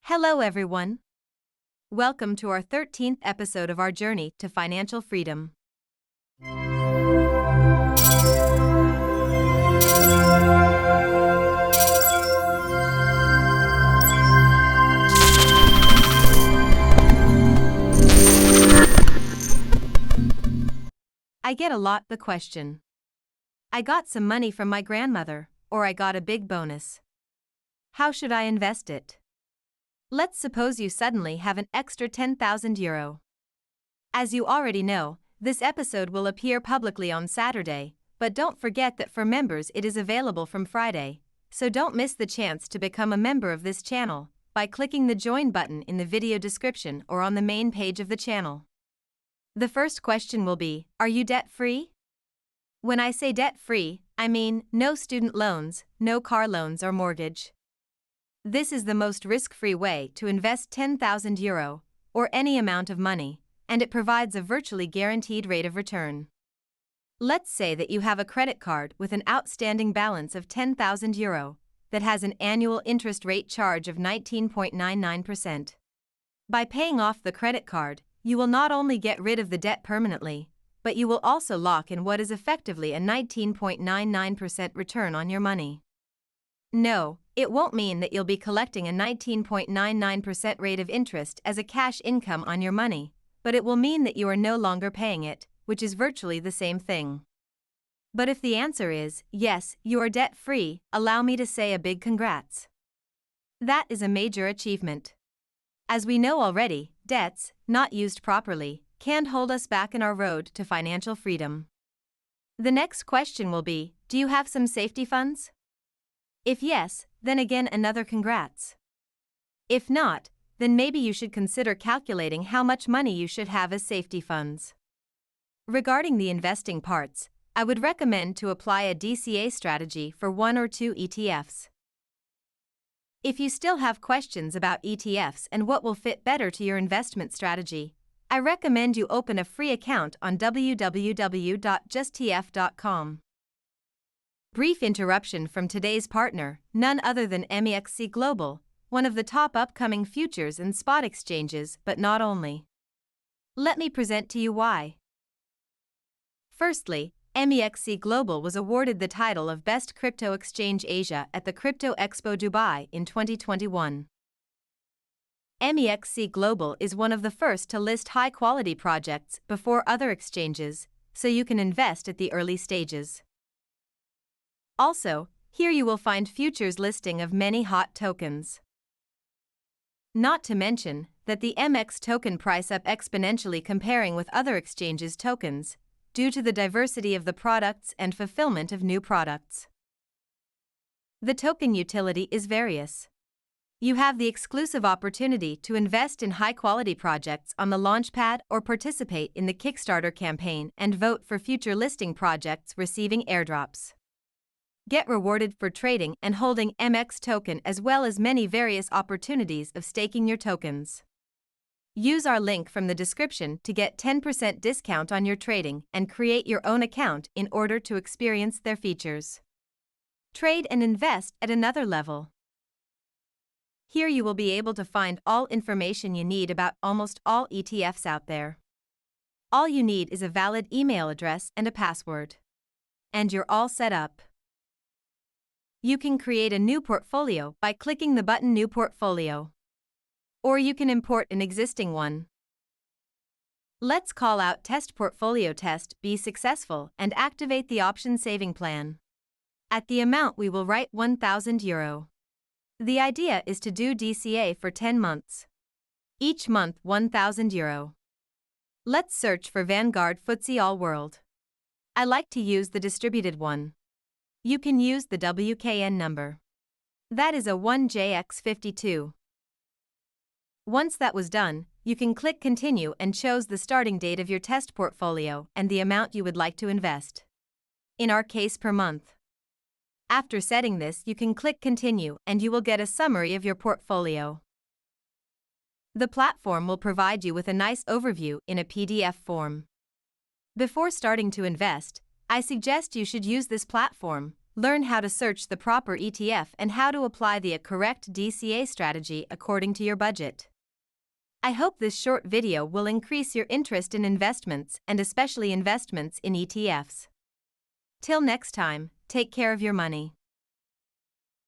Hello everyone. Welcome to our 13th episode of our journey to financial freedom. I get a lot the question. I got some money from my grandmother, or I got a big bonus. How should I invest it? Let's suppose you suddenly have an extra €10,000. As you already know, this episode will appear publicly on Saturday, but don't forget that for members it is available from Friday, so don't miss the chance to become a member of this channel by clicking the join button in the video description or on the main page of the channel. The first question will be, are you debt-free? When I say debt-free, I mean no student loans, no car loans or mortgage. This is the most risk-free way to invest €10,000, or any amount of money, and it provides a virtually guaranteed rate of return. Let's say that you have a credit card with an outstanding balance of €10,000 that has an annual interest rate charge of 19.99%. By paying off the credit card, you will not only get rid of the debt permanently, but you will also lock in what is effectively a 19.99% return on your money. No, it won't mean that you'll be collecting a 19.99% rate of interest as a cash income on your money, but it will mean that you are no longer paying it, which is virtually the same thing. But if the answer is, yes, you are debt-free, allow me to say a big congrats. That is a major achievement. As we know already, debts, not used properly, can hold us back in our road to financial freedom. The next question will be, do you have some safety funds? If yes, then again another congrats. If not, then maybe you should consider calculating how much money you should have as safety funds. Regarding the investing parts, I would recommend to apply a DCA strategy for 1 or 2 ETFs. If you still have questions about ETFs and what will fit better to your investment strategy, I recommend you open a free account on www.justETF.com. Brief interruption from today's partner, none other than MEXC Global, one of the top upcoming futures and spot exchanges, but not only. Let me present to you why. Firstly, MEXC Global was awarded the title of Best Crypto Exchange Asia at the Crypto Expo Dubai in 2021. MEXC Global is one of the first to list high-quality projects before other exchanges, so you can invest at the early stages. Also, here you will find futures listing of many hot tokens. Not to mention that the MX token price up exponentially comparing with other exchanges' tokens, due to the diversity of the products and fulfillment of new products. The token utility is various. You have the exclusive opportunity to invest in high-quality projects on the Launchpad or participate in the Kickstarter campaign and vote for future listing projects receiving airdrops. Get rewarded for trading and holding MX token as well as many various opportunities of staking your tokens. Use our link from the description to get 10% discount on your trading and create your own account in order to experience their features. Trade and invest at another level. Here you will be able to find all information you need about almost all ETFs out there. All you need is a valid email address and a password. And you're all set up. You can create a new portfolio by clicking the button New Portfolio. Or you can import an existing one. Let's call out Test Portfolio Test Be Successful and activate the option Saving Plan. At the amount we will write €1,000. The idea is to do DCA for 10 months. Each month €1,000. Let's search for Vanguard FTSE All World. I like to use the distributed one. You can use the WKN number. That is a 1JX52. Once that was done, you can click Continue and choose the starting date of your test portfolio and the amount you would like to invest. In our case, per month. After setting this, you can click Continue and you will get a summary of your portfolio. The platform will provide you with a nice overview in a PDF form. Before starting to invest, I suggest you should use this platform Learn how to search the proper ETF and how to apply the correct DCA strategy according to your budget. I hope this short video will increase your interest in investments and especially investments in ETFs. Till next time, take care of your money.